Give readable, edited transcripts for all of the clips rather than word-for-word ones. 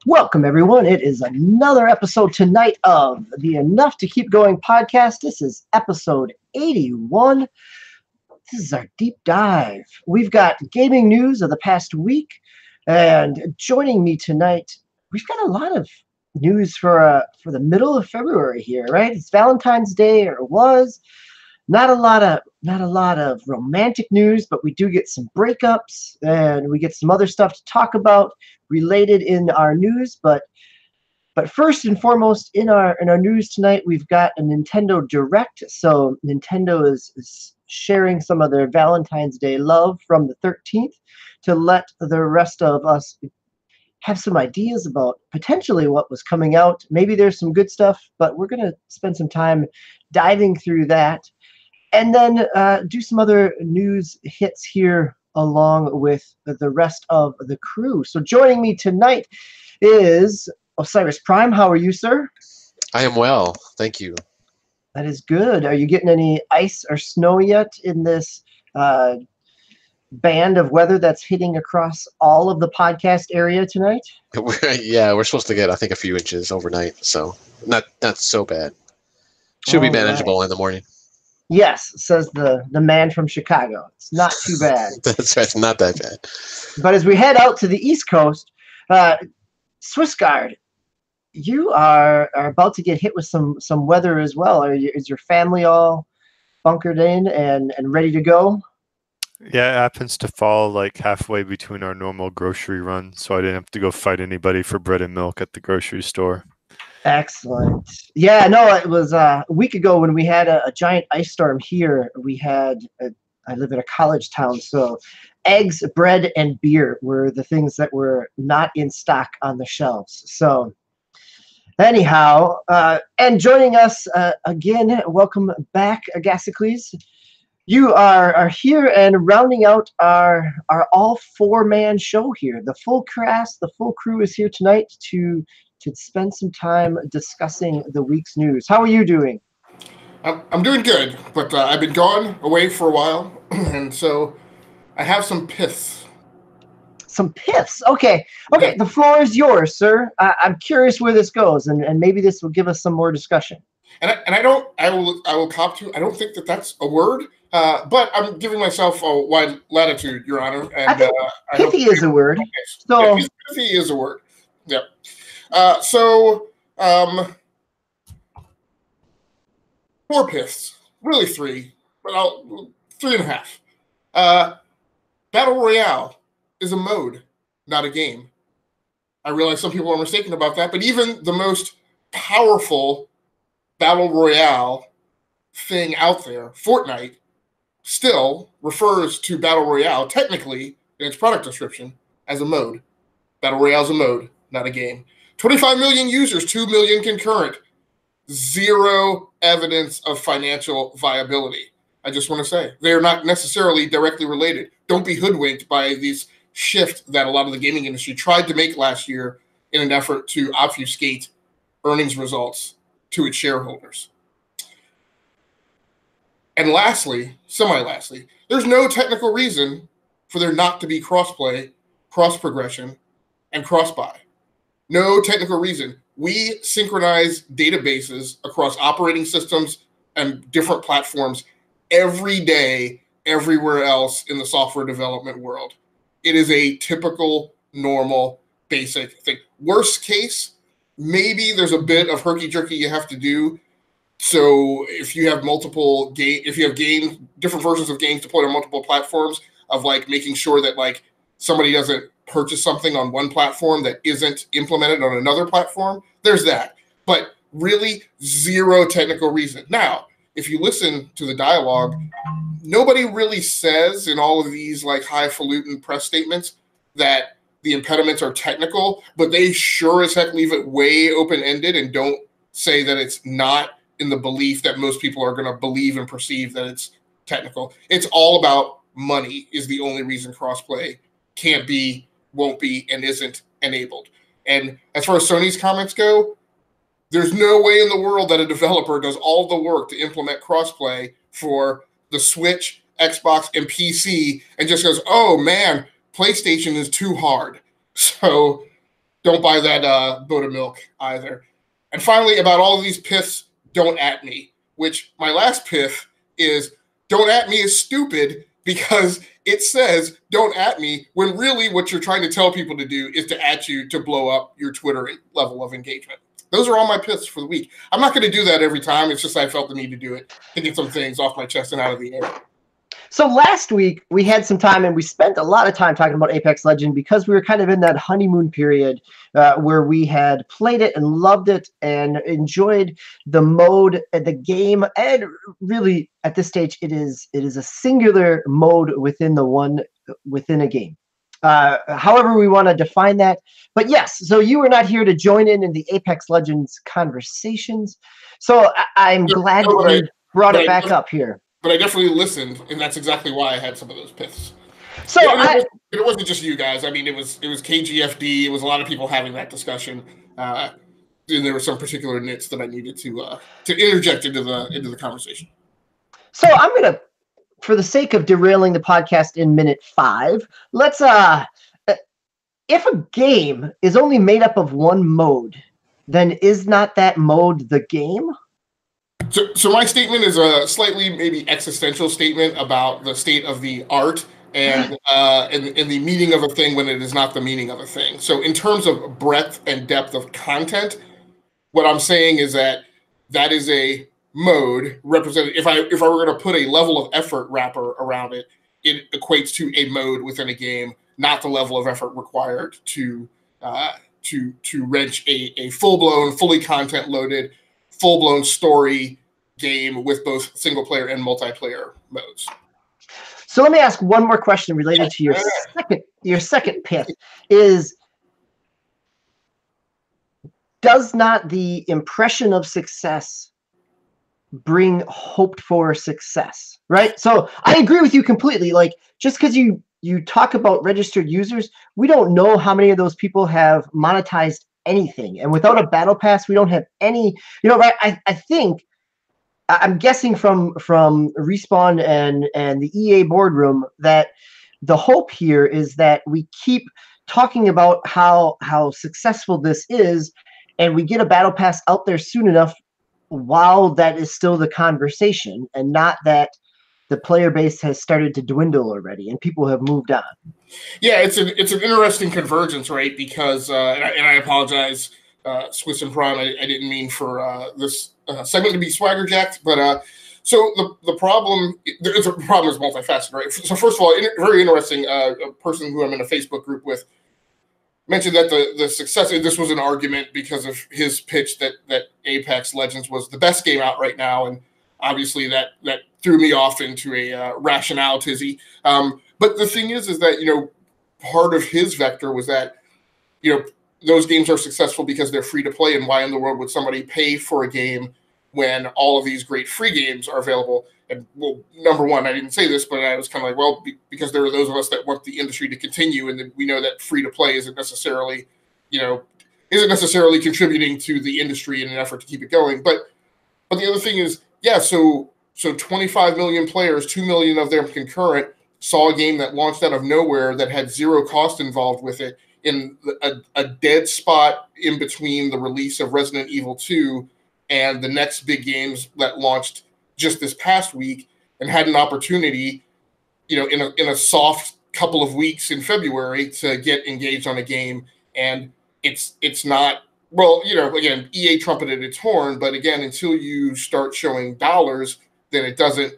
Welcome, everyone. It is another episode tonight of the Enough to Keep Going podcast. This is episode 81. This is our deep dive. We've got gaming news of the past week, and joining me tonight, we've got a lot of news for the middle of February here, right? It's Valentine's Day, or it was. Not a lot of romantic news, but we do get some breakups, and we get some other stuff to talk about related in our news. But first and foremost, in our news tonight, we've got a Nintendo Direct. So Nintendo is sharing some of their Valentine's Day love from the 13th to let the rest of us have some ideas about potentially what was coming out. Maybe there's some good stuff, but we're going to spend some time diving through that. And then do some other news hits here along with the rest of the crew. So joining me tonight is Osiris Prime. How are you, sir? I am well, thank you. That is good. Are you getting any ice or snow yet in this band of weather that's hitting across all of the podcast area tonight? Yeah, we're supposed to get, I think, a few inches overnight, so not so bad. Should be manageable in the morning. Yes, says the man from Chicago. It's not too bad. That's right, not that bad. But as we head out to the East Coast, Swissguard, you are about to get hit with some weather as well. Is your family all bunkered in and ready to go? Yeah, it happens to fall like halfway between our normal grocery run, so I didn't have to go fight anybody for bread and milk at the grocery store. Excellent. Yeah, no, it was a week ago when we had a giant ice storm here. I live in a college town, so eggs, bread, and beer were the things that were not in stock on the shelves. So anyhow, and joining us again, welcome back, Agasicles. You are here and rounding out our all four-man show here. The full cast, the full crew is here tonight to spend some time discussing the week's news. How are you doing? I'm doing good, but I've been gone away for a while, and so I have some piths. Some piths. Okay. The floor is yours, sir. I'm curious where this goes, and maybe this will give us some more discussion. And I will cop to. I don't think that's a word, but I'm giving myself a wide latitude, Your Honor. And I think pithy is a word. Okay. So yeah, pithy is a word. Yeah. 4 piths, really 3, but 3.5. Battle Royale is a mode, not a game. I realize some people are mistaken about that, but even the most powerful Battle Royale thing out there, Fortnite, still refers to Battle Royale, technically, in its product description, as a mode. Battle Royale is a mode, not a game. 25 million users, 2 million concurrent. 0 evidence of financial viability. I just want to say they're not necessarily directly related. Don't be hoodwinked by these shift that a lot of the gaming industry tried to make last year in an effort to obfuscate earnings results to its shareholders. And lastly, semi-lastly, there's no technical reason for there not to be crossplay, cross-progression, and cross-buy. No technical reason. We synchronize databases across operating systems and different platforms every day, everywhere else in the software development world. It is a typical, normal, basic thing. Worst case, maybe there's a bit of herky-jerky you have to do. So if you have different versions of games deployed on multiple platforms, of like making sure that like somebody doesn't purchase something on one platform that isn't implemented on another platform, there's that. But really 0 technical reason. Now, if you listen to the dialogue, nobody really says in all of these like highfalutin press statements that the impediments are technical, but they sure as heck leave it way open-ended and don't say that it's not in the belief that most people are going to believe and perceive that it's technical. It's all about money is the only reason crossplay can't be, won't be, and isn't enabled. And as far as Sony's comments go, there's no way in the world that a developer does all the work to implement crossplay for the Switch, Xbox, and PC and just goes, oh man, PlayStation is too hard. So don't buy that boat of milk either. And finally, about all of these piths, don't at me, which my last pith is don't at me is stupid because it says don't at me when really what you're trying to tell people to do is to at you to blow up your Twitter level of engagement. Those are all my piths for the week. I'm not going to do that every time. It's just I felt the need to do it to get some things off my chest and out of the air. So last week we had some time and we spent a lot of time talking about Apex Legends because we were kind of in that honeymoon period where we had played it and loved it and enjoyed the mode, the game, and really at this stage it is a singular mode within a game. However we want to define that. But yes, so you were not here to join in the Apex Legends conversations. So I'm glad that you brought it back up here. But I definitely listened, and that's exactly why I had some of those piths. So it wasn't just you guys. I mean, it was KGFD. It was a lot of people having that discussion. And there were some particular nits that I needed to interject into the conversation. So I'm gonna, for the sake of derailing the podcast in minute 5, let's if a game is only made up of one mode, then is not that mode the game? So my statement is a slightly maybe existential statement about the state of the art and the meaning of a thing when it is not the meaning of a thing. So in terms of breadth and depth of content, what I'm saying is that is a mode represented. If I were going to put a level of effort wrapper around it, it equates to a mode within a game, not the level of effort required to wrench a full-blown, fully content-loaded, full-blown story game with both single-player and multiplayer modes. So let me ask one more question related to your second pith. Is does not the impression of success bring hoped for success, right? So I agree with you completely. Like, just because you talk about registered users, we don't know how many of those people have monetized anything. And without a battle pass, we don't have any, right? I think, I'm guessing from Respawn and the EA boardroom that the hope here is that we keep talking about how successful this is, and we get a battle pass out there soon enough while that is still the conversation, and not that the player base has started to dwindle already and people have moved on. Yeah, it's an interesting convergence, right? Because and I apologize, Swiss and Prime. I didn't mean for this segment to be swagger jacked, but so the problem is multifaceted, right? So first of all, very interesting. A person who I'm in a Facebook group with mentioned that the success. This was an argument because of his pitch that Apex Legends was the best game out right now, and obviously that threw me off into a rationale tizzy. But the thing is that part of his vector was that those games are successful because they're free to play, and why in the world would somebody pay for a game when all of these great free games are available? And well, number one, I didn't say this, but I was kind of like, well, because there are those of us that want the industry to continue, and we know that free to play isn't necessarily contributing to the industry in an effort to keep it going. But the other thing is, yeah, so 25 million players, 2 million of them concurrent, saw a game that launched out of nowhere that had zero cost involved with it, in a dead spot in between the release of Resident Evil 2 and the next big games that launched just this past week, and had an opportunity, in a soft couple of weeks in February to get engaged on a game. And it's not, well, again, EA trumpeted its horn, but again, until you start showing dollars, then it doesn't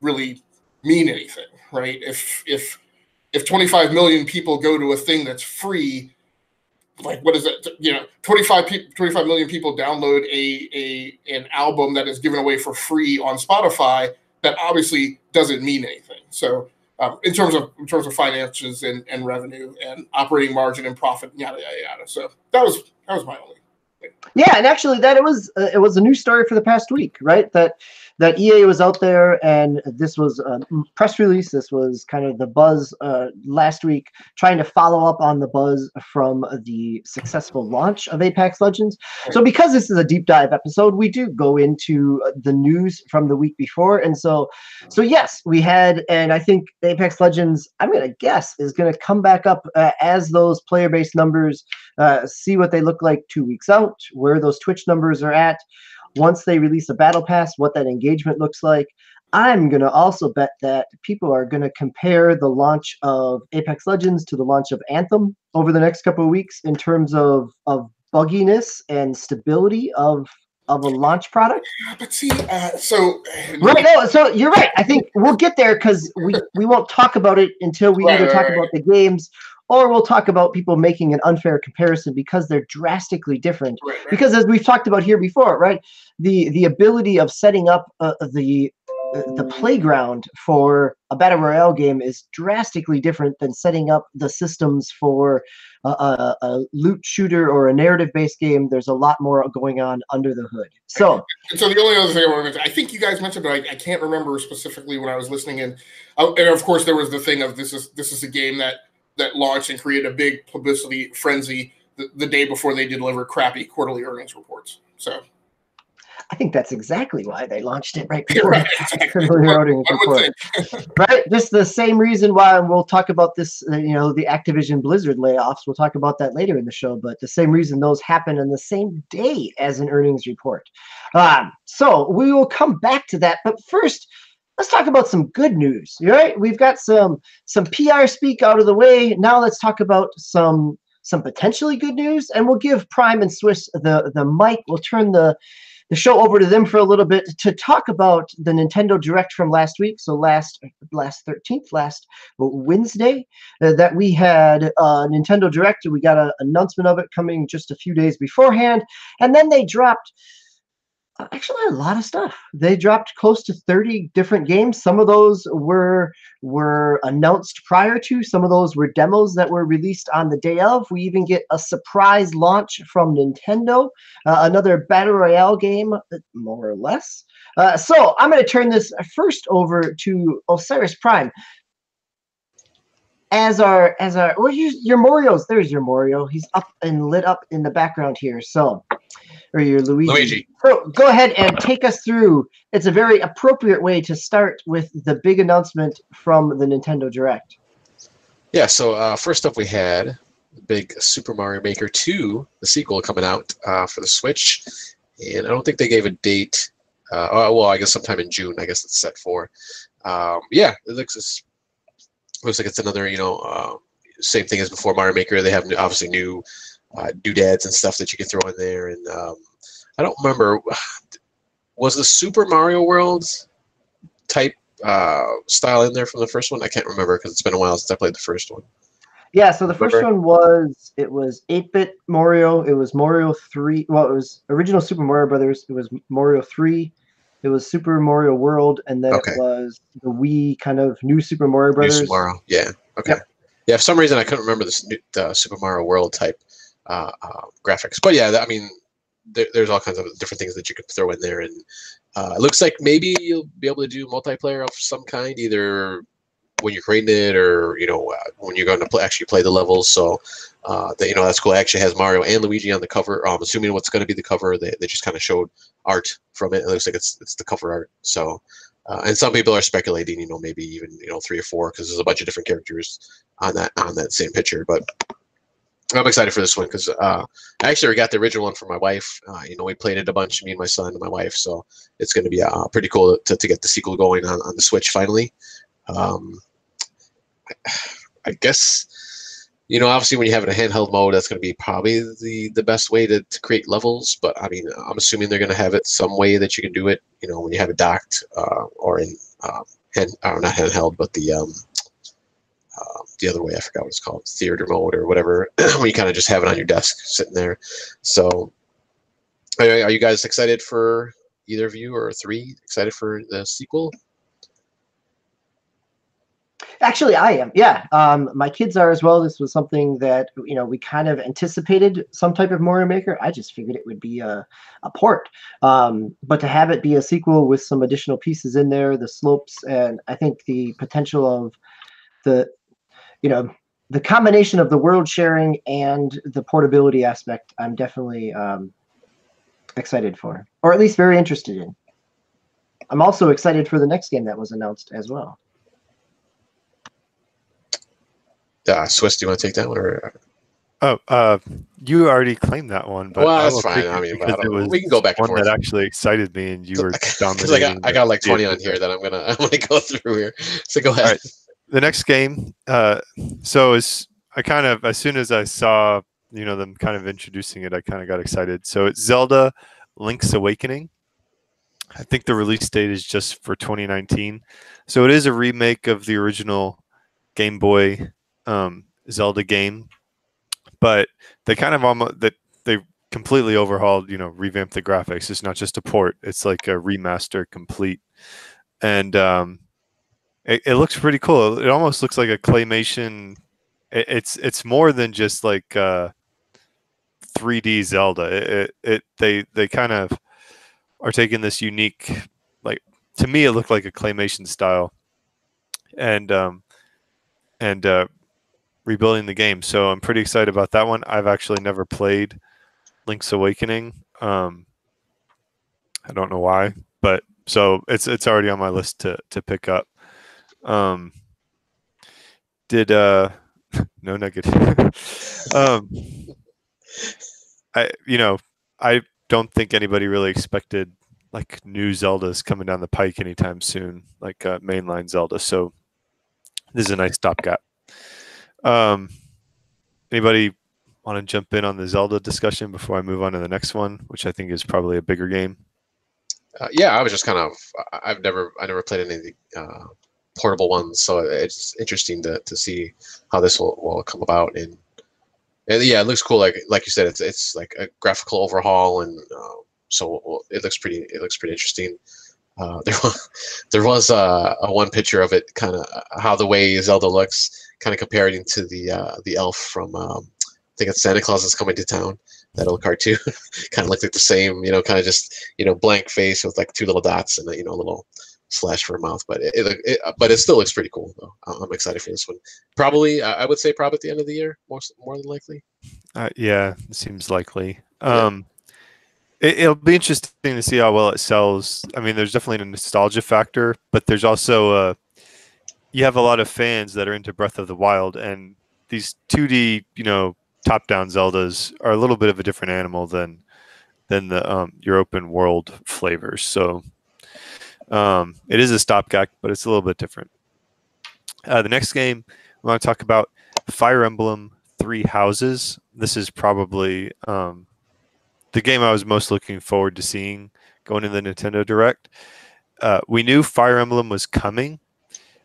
really mean anything, right? If 25 million people go to a thing that's free, like, what is that? 25 million people download an album that is given away for free on Spotify, that obviously doesn't mean anything. So in terms of finances and revenue and operating margin and profit, yada yada yada. So that was my only thing. Yeah, and actually, that it was a news story for the past week, right? That EA was out there, and this was a press release. This was kind of the buzz last week, trying to follow up on the buzz from the successful launch of Apex Legends. So, because this is a deep dive episode, we do go into the news from the week before, and so yes, we had, and I think Apex Legends, I'm gonna guess, is gonna come back up as those player base numbers. See what they look like 2 weeks out, where those Twitch numbers are at, once they release a battle pass, what that engagement looks like. I'm going to also bet that people are going to compare the launch of Apex Legends to the launch of Anthem over the next couple of weeks in terms of bugginess and stability of a launch product. But see, so you're right. I think we'll get there because we won't talk about it until we either talk about the games, or we'll talk about people making an unfair comparison because they're drastically different. Right. Because as we've talked about here before, right, the ability of setting up the playground for a battle royale game is drastically different than setting up the systems for a loot shooter or a narrative-based game. There's a lot more going on under the hood. So the only other thing I want to mention, I think you guys mentioned, but I can't remember specifically when I was listening in. And of course, there was the thing of this is a game that launched and created a big publicity frenzy the day before they delivered crappy quarterly earnings reports. So I think that's exactly why they launched it right before quarterly earnings report. Right? Just the same reason why we'll talk about this, the Activision Blizzard layoffs. We'll talk about that later in the show, but the same reason those happen on the same day as an earnings report. So we will come back to that, but first, let's talk about some good news. All right, we've got some PR speak out of the way. Now let's talk about some potentially good news, and we'll give Prime and Swiss the mic. We'll turn the show over to them for a little bit to talk about the Nintendo Direct from last week. So last 13th, last Wednesday, that we had Nintendo Direct. We got an announcement of it coming just a few days beforehand, and then they dropped actually a lot of stuff. They dropped close to 30 different games. Some of those were announced prior to. Some of those were demos that were released on the day of. We even get a surprise launch from Nintendo, another Battle Royale game, more or less. So I'm going to turn this first over to Osiris Prime. As our your Mario's, there's your Mario. He's up and lit up in the background here. So, or your Luigi. So go ahead and take us through. It's a very appropriate way to start with the big announcement from the Nintendo Direct. Yeah. So first up, we had big Super Mario Maker 2, the sequel, coming out for the Switch, and I don't think they gave a date. Well, I guess sometime in June. I guess it's set for. Yeah, it looks like it's another, same thing as before Mario Maker. They have obviously new doodads and stuff that you can throw in there. And I don't remember, was the Super Mario World type style in there from the first one? I can't remember because it's been a while since I played the first one. Yeah, so the first one was 8-bit Mario. It was Mario 3. Well, it was original Super Mario Brothers. It was Mario 3. It was Super Mario World, and then it was the Wii kind of new Super Mario Brothers. New Super Mario, yeah. Okay. Yep. Yeah, for some reason I couldn't remember the Super Mario World type graphics. But yeah, there's all kinds of different things that you could throw in there. And it looks like maybe you'll be able to do multiplayer of some kind, either when you're creating it or, when you're going to actually play the levels. So, that's cool. It actually has Mario and Luigi on the cover. I'm assuming what's going to be the cover. They just kind of showed art from it. It looks like it's the cover art. So, and some people are speculating, maybe even 3 or 4 because there's a bunch of different characters on that same picture. But I'm excited for this one because I actually got the original one for my wife. We played it a bunch, me and my son and my wife. So it's going to be pretty cool to get the sequel going on the Switch finally. I guess, obviously when you have it in a handheld mode, that's going to be probably the best way to create levels. But I mean, I'm assuming they're going to have it some way that you can do it, when you have it docked or in not handheld, but the other way, I forgot what it's called, theater mode or whatever, when you kind of just have it on your desk sitting there. So are you guys excited for either of you, or 3 excited for the sequel? Actually, I am. Yeah, my kids are as well. This was something that we kind of anticipated some type of Mario Maker. I just figured it would be a port, but to have it be a sequel with some additional pieces in there, the slopes, and I think the potential of the you know the combination of the world sharing and the portability aspect, I'm definitely excited for, or at least very interested in. I'm also excited for the next game that was announced as well. Swiss, do you want to take that one? Or You already claimed that one, but well, I that's will fine. take I it mean, but because it was we can go back and one forth. that actually excited me, and you were Because dominating. I got like 20 on agenda. here that I'm gonna go through here. So go ahead. All right. The next game. So as soon as I saw them kind of introducing it, I kind of got excited. So it's Zelda Link's Awakening. I think the release date is just for 2019. So it is a remake of the original Game Boy Zelda game, but they kind of almost that they completely overhauled, revamped the graphics. It's not just a port; it's like a remaster complete, and it looks pretty cool. It almost looks like a claymation. It's more than just like 3D Zelda. They kind of are taking this unique, like, to me it looked like a claymation style, and rebuilding the game. So I'm pretty excited about that one. I've actually never played Link's Awakening. I don't know why, but so it's already on my list to pick up. Did no negative. I don't think anybody really expected like new Zeldas coming down the pike anytime soon, like mainline Zelda. So this is a nice stopgap. Anybody want to jump in on the Zelda discussion before I move on to the next one, which I think is probably a bigger game? Yeah, I was just kind of. I never played any of the portable ones, so it's interesting to see how this will come about. And yeah, it looks cool. Like you said, it's like a graphical overhaul, and so it looks pretty interesting. There was a one picture of it, kind of how the way Zelda looks, kind of comparing to the elf from I think it's Santa Claus is Coming to Town. That old cartoon kind of looked like the same, kind of just blank face with like two little dots and a little slash for a mouth. But but it still looks pretty cool though. I'm excited for this one. Probably, I would say probably at the end of the year, more than likely. Yeah, it seems likely. It'll be interesting to see how well it sells. I mean, there's definitely a nostalgia factor, but there's also you have a lot of fans that are into Breath of the Wild, and these 2D, top-down Zeldas are a little bit of a different animal than the your open world flavors. So it is a stopgap, but it's a little bit different. The next game we want to talk about, Fire Emblem Three Houses. This is probably the game I was most looking forward to seeing going into the Nintendo Direct. We knew Fire Emblem was coming.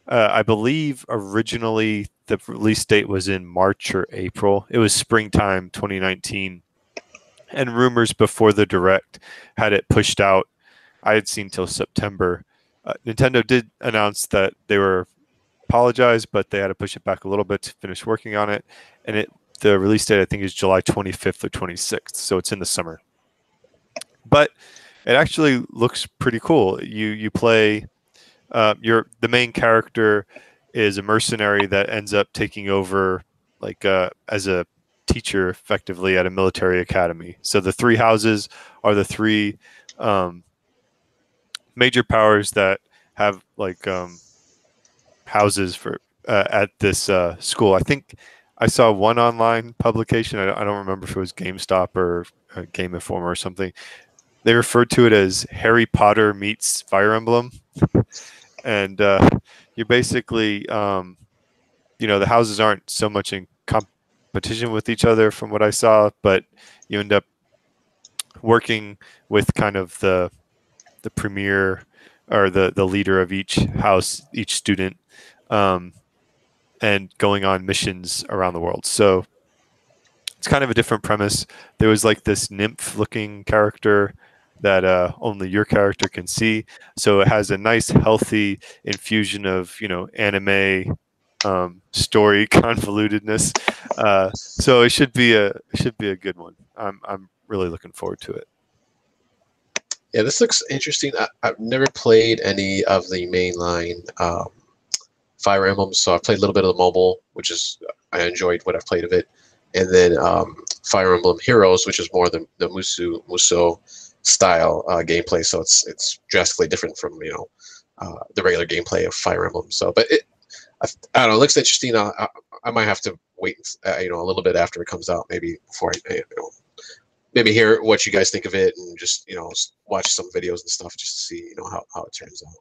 I believe originally the release date was in March or April. It was springtime 2019. And rumors before the Direct had it pushed out. I had seen till September. Nintendo did announce that they were apologized, but they had to push it back a little bit to finish working on it. And the release date, I think, is July 25th or 26th. So it's in the summer. But it actually looks pretty cool. You play... the main character is a mercenary that ends up taking over like as a teacher effectively at a military academy. So the three houses are the three major powers that have like houses for at this school. I think I saw one online publication. I don't remember if it was GameStop or Game Informer or something. They referred to it as Harry Potter meets Fire Emblem. And you're basically, the houses aren't so much in competition with each other from what I saw, but you end up working with kind of the premier or the leader of each house, each student, and going on missions around the world. So it's kind of a different premise. There was like this nymph-looking character that only your character can see. So it has a nice, healthy infusion of, anime story convolutedness. So it should be a good one. I'm really looking forward to it. Yeah, this looks interesting. I've never played any of the mainline Fire Emblems, so I've played a little bit of the mobile, which is I enjoyed what I've played of it, and then Fire Emblem Heroes, which is more the Musou style gameplay. So it's drastically different from the regular gameplay of Fire Emblem. So, but I don't know. It looks interesting. I might have to wait, a little bit after it comes out, maybe before maybe hear what you guys think of it, and just watch some videos and stuff just to see how it turns out.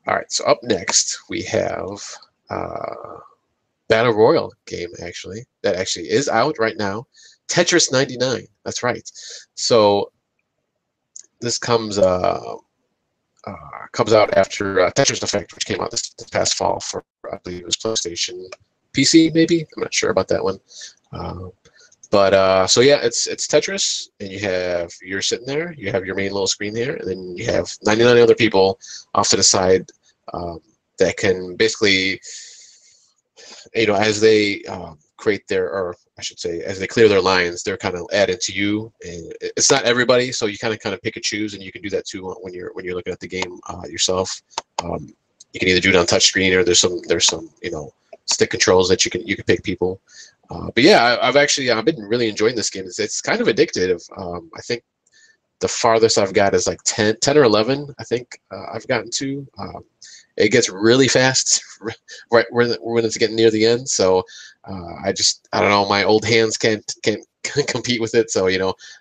All right, so up next we have Battle Royale game that actually is out right now. Tetris 99. That's right. So this comes out after Tetris Effect, which came out this past fall for, I believe it was PlayStation, PC maybe. I'm not sure about that one. So yeah, it's Tetris, and you're sitting there, you have your main little screen there, and then you have 99 other people off to the side that can basically, as they create or I should say, as they clear their lines, they're kind of added to you, and it's not everybody, so you kind of pick and choose, and you can do that too when you're looking at the game yourself. You can either do it on touch screen, or there's some stick controls that you can pick people. But yeah, I've been really enjoying this game. It's kind of addictive. I think the farthest I've got is like 10 or 11. I think I've gotten to. It gets really fast right when it's getting near the end. So I don't know. My old hands can't compete with it. So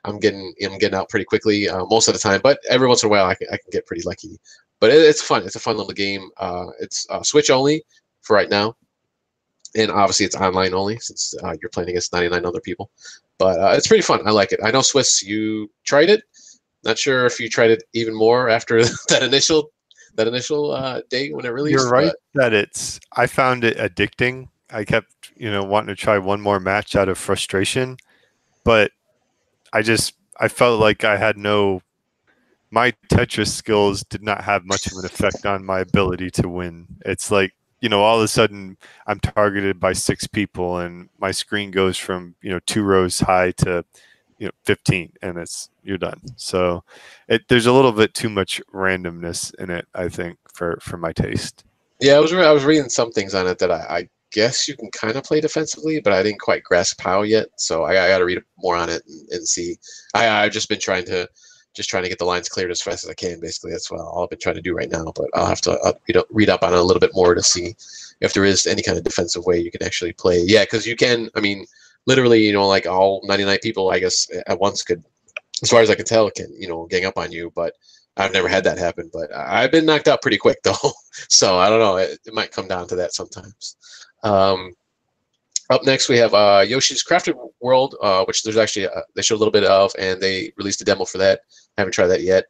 I'm getting out pretty quickly most of the time. But every once in a while, I can get pretty lucky. But it's fun. It's a fun little game. It's Switch only for right now. And obviously it's online only, since you're playing against 99 other people. But it's pretty fun. I like it. I know, Swiss, you tried it. Not sure if you tried it even more after that initial day when it released. You're right that I found it addicting. I kept wanting to try one more match out of frustration, but I felt like my Tetris skills did not have much of an effect on my ability to win. It's like, all of a sudden I'm targeted by 6 people, and my screen goes from 2 rows high to 15, and you're done. So there's a little bit too much randomness in it, I think, for my taste. Yeah, I was reading some things on it that I guess you can kind of play defensively, but I didn't quite grasp how yet. So I got to read more on it and see. I've just been trying to get the lines cleared as fast as I can. Basically, that's all I've been trying to do right now. But I'll have to read up on it a little bit more to see if there is any kind of defensive way you can actually play. Yeah, because you can. I mean, literally, like all 99 people, I guess, at once could, as far as I can tell, can gang up on you. But I've never had that happen. But I've been knocked out pretty quick though, so I don't know. It might come down to that sometimes. Up next, we have Yoshi's Crafted World, which there's actually they showed a little bit of, and they released a demo for that. I haven't tried that yet.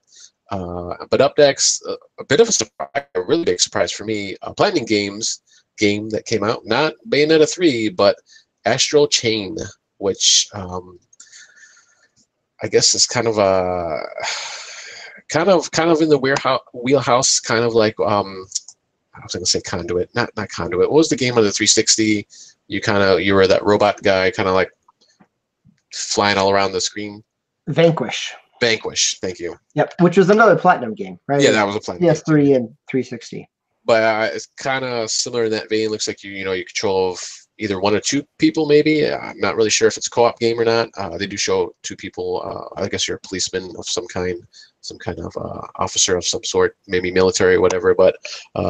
But up next, a bit of a surprise, a really big surprise for me, Platinum Games game that came out, not Bayonetta 3, but Astral Chain, which I guess is kind of in the wheelhouse, kind of like I was going to say Conduit, not Conduit. What was the game on the 360? You were that robot guy, kind of like flying all around the screen. Vanquish. Thank you. Yep, which was another Platinum game, right? Yeah, that was a Platinum. PS3 and 360. But it's kind of similar in that vein. Looks like you control either 1 or 2 people, maybe. I'm not really sure if it's a co-op game or not. They do show 2 people. I guess you're a policeman of some kind of officer of some sort, maybe military or whatever. But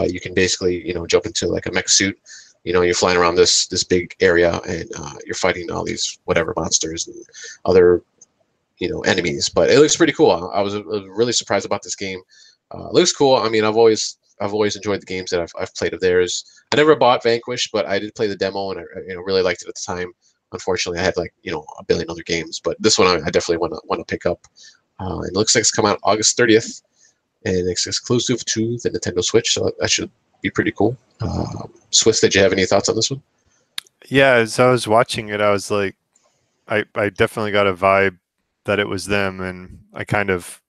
you can basically jump into like a mech suit. You're flying around this big area, and you're fighting all these whatever monsters and other enemies. But it looks pretty cool. I was really surprised about this game. It looks cool. I mean, I've always enjoyed the games that I've played of theirs. I never bought Vanquish, but I did play the demo, and I really liked it at the time. Unfortunately, I had a billion other games, but this one I definitely want to pick up. And it looks like it's coming out August 30th, and it's exclusive to the Nintendo Switch, so that should be pretty cool. Swiss, did you have any thoughts on this one? Yeah, as I was watching it, I was like, I definitely got a vibe that it was them, and I kind of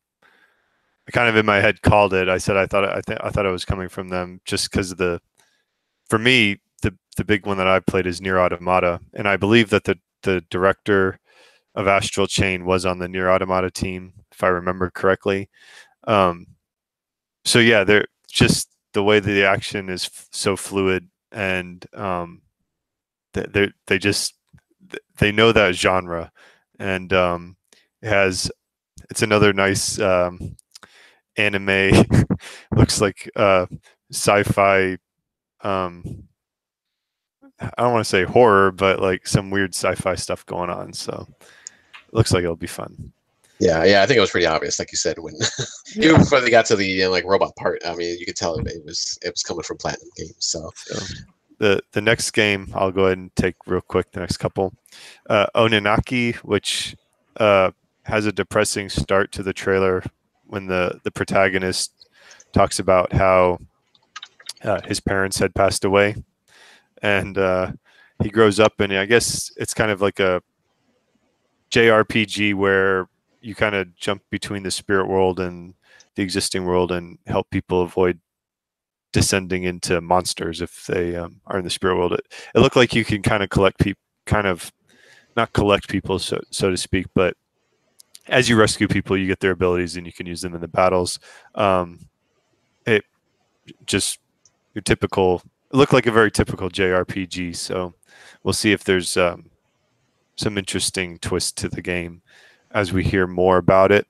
kind of in my head called it. I said I thought it was coming from them just because for me the big one that I played is Nier Automata, and I believe that the director of Astral Chain was on the Nier Automata team, if I remember correctly. So yeah, they're just the way that the action is so fluid, and they know that genre, and it's another nice anime. Looks like sci-fi. I don't want to say horror, but like some weird sci-fi stuff going on. So it looks like it'll be fun. Yeah, I think it was pretty obvious, like you said, when even before they got to the like robot part. I mean, you could tell it was coming from Platinum Games. So the next game, I'll go ahead and take real quick. The next couple, Oninaki, which has a depressing start to the trailer when the protagonist talks about how his parents had passed away, and he grows up, and I guess it's kind of like a JRPG where you kind of jump between the spirit world and the existing world and help people avoid descending into monsters if they are in the spirit world. It looked like you can kind of not collect people, so to speak, but as you rescue people, you get their abilities and you can use them in the battles. It looked like a very typical JRPG, so we'll see if there's some interesting twist to the game as we hear more about it.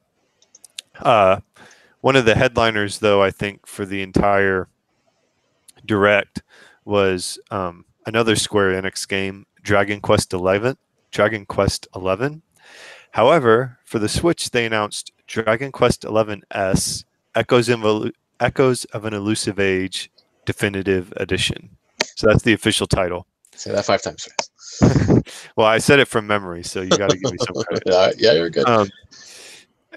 One of the headliners, though, I think for the entire Direct was another Square Enix game, Dragon Quest XI. However, for the Switch, they announced Dragon Quest XI-S, Echoes of an Elusive Age Definitive Edition. So that's the official title. Say that 5 times fast. Well, I said it from memory, so you got to give me some credit. Yeah, you're good.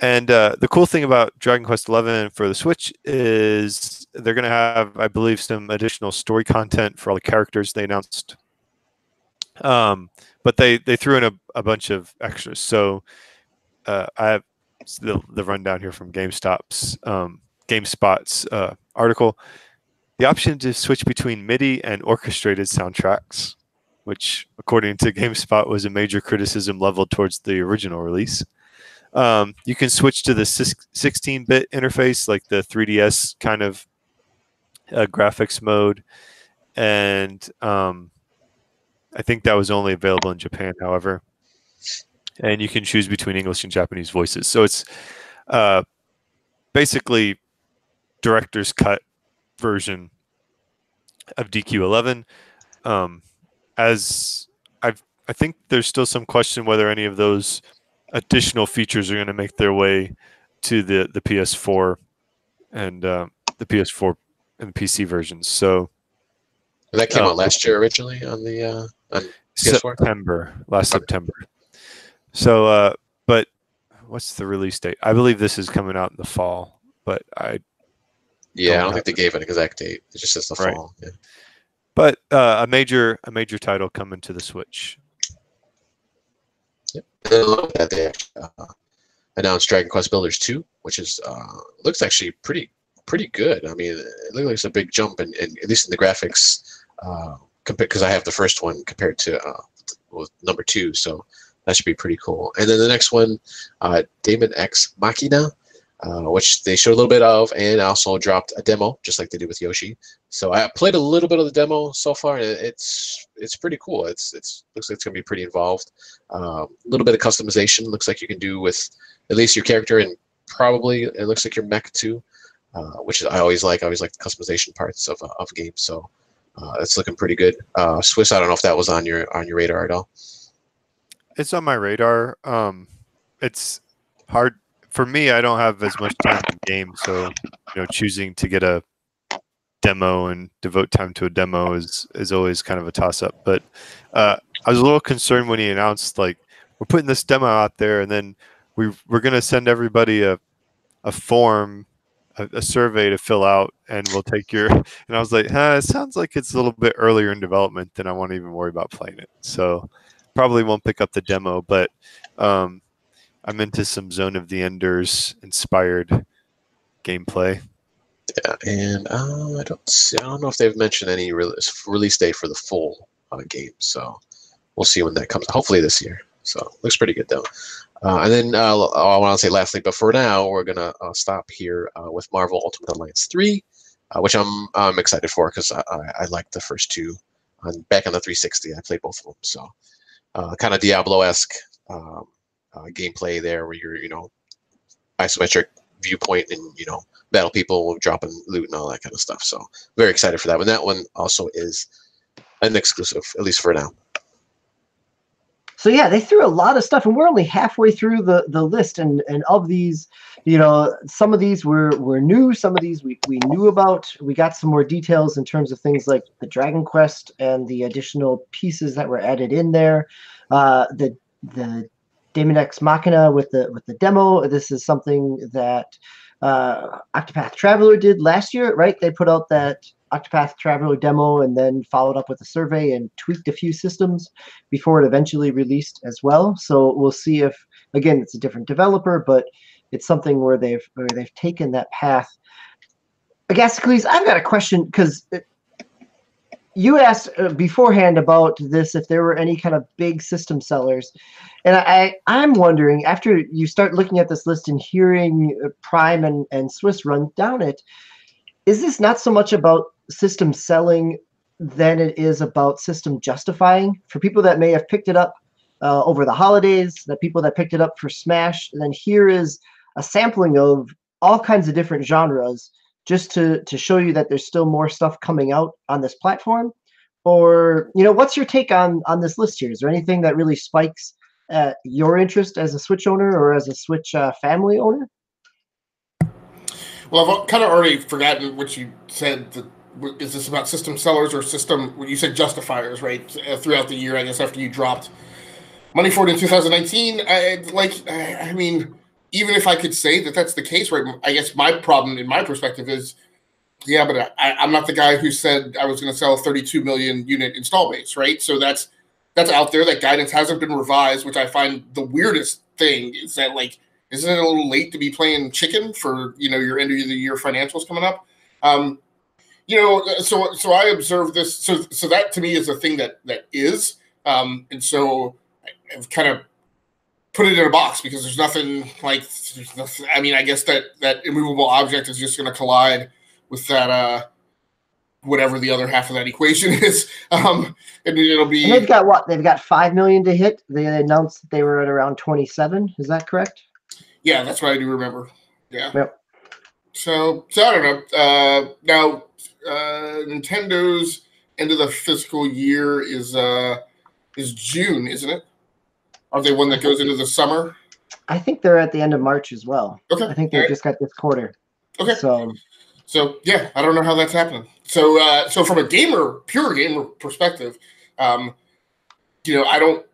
And the cool thing about Dragon Quest XI for the Switch is they're going to have, I believe, some additional story content for all the characters they announced. But they threw in a bunch of extras. So I have the rundown here from GameSpot's article. The option to switch between MIDI and orchestrated soundtracks, which, according to GameSpot, was a major criticism leveled towards the original release. You can switch to the 16-bit interface, like the 3DS kind of graphics mode, and I think that was only available in Japan, however. And you can choose between English and Japanese voices. So it's basically director's cut version of DQ11. I think there's still some question whether any of those additional features are going to make their way to the PS4 and the PS4 and PC versions. So that came out last year originally on the PS4? Last September. So, but what's the release date? I believe this is coming out in the fall, but I don't think they gave an exact date. It just says the fall. Yeah. But a major title coming to the Switch. Yep. And then look at they announced Dragon Quest Builders 2, which is looks actually pretty good. I mean, it looks like it's a big jump, in at least in the graphics, because I have the first one compared to number 2, so that should be pretty cool. And then the next one, Daemon X Machina, which they showed a little bit of, and also dropped a demo, just like they did with Yoshi. So I played a little bit of the demo so far, and it's pretty cool. It looks like it's gonna be pretty involved. A little bit of customization looks like you can do with at least your character, and probably it looks like your mech too, which I always like. I always like the customization parts of games. So it's looking pretty good. Swiss, I don't know if that was on your radar at all. It's on my radar. It's hard for me. I don't have as much time to game, so choosing to get a demo and devote time to a demo is always kind of a toss-up. But I was a little concerned when he announced, like, we're putting this demo out there, and then we're going to send everybody a form, a survey to fill out, and we'll take your. And I was like, it sounds like it's a little bit earlier in development than I want to even worry about playing it. So probably won't pick up the demo, but I'm into some Zone of the Enders inspired gameplay. Yeah, and I don't know if they've mentioned any release date for the full game, so we'll see when that comes. Hopefully this year. So looks pretty good though. And then I want to say lastly, but for now we're gonna stop here with Marvel Ultimate Alliance 3, which I'm excited for because I liked the first two. Back on the 360, I played both of them, so kind of Diablo-esque gameplay there, where you're isometric viewpoint and battle people, dropping loot and all that kind of stuff. So very excited for that one. That one also is an exclusive, at least for now. So yeah, they threw a lot of stuff, and we're only halfway through the list. And of these, some of these were new, some of these we knew about. We got some more details in terms of things like the Dragon Quest and the additional pieces that were added in there. The Daemon X Machina with the demo. This is something that Octopath Traveler did last year, right? They put out that Octopath Traveler demo and then followed up with a survey and tweaked a few systems before it eventually released as well. So we'll see if, again, it's a different developer, but it's something where they've taken that path. Agasicles, I've got a question, because you asked beforehand about this, if there were any kind of big system sellers. And I'm wondering, after you start looking at this list and hearing Prime and Swiss run down it, is this not so much about system selling than it is about system justifying? For people that may have picked it up over the holidays, the people that picked it up for Smash, and then here is a sampling of all kinds of different genres, just to show you that there's still more stuff coming out on this platform? Or, what's your take on this list here? Is there anything that really spikes your interest as a Switch owner or as a Switch family owner? Well, I've kind of already forgotten what you said. Is this about system sellers or system? You said justifiers, right? Throughout the year, I guess after you dropped money for it in 2019, I mean, even if I could say that that's the case, right? I guess my problem, in my perspective, is, yeah, but I'm not the guy who said I was going to sell a 32 million unit install base, right? So that's out there. That guidance hasn't been revised, which I find the weirdest thing. Is that, like, isn't it a little late to be playing chicken for your end of the year financials coming up? So I observed this. So that to me is a thing that is, and so I've kind of put it in a box because there's nothing like. I mean, I guess that immovable object is just going to collide with that whatever the other half of that equation is, and it'll be. And they've got what? They've got 5 million to hit. They announced that they were at around 27. Is that correct? Yeah, that's what I do remember. Yeah. Yep. So I don't know. Now, Nintendo's end of the fiscal year is June, isn't it? Are they one that goes into the summer? I think they're at the end of March as well. Okay. I think they just got this quarter. Okay. So yeah, I don't know how that's happening. So from a pure gamer perspective, I don't.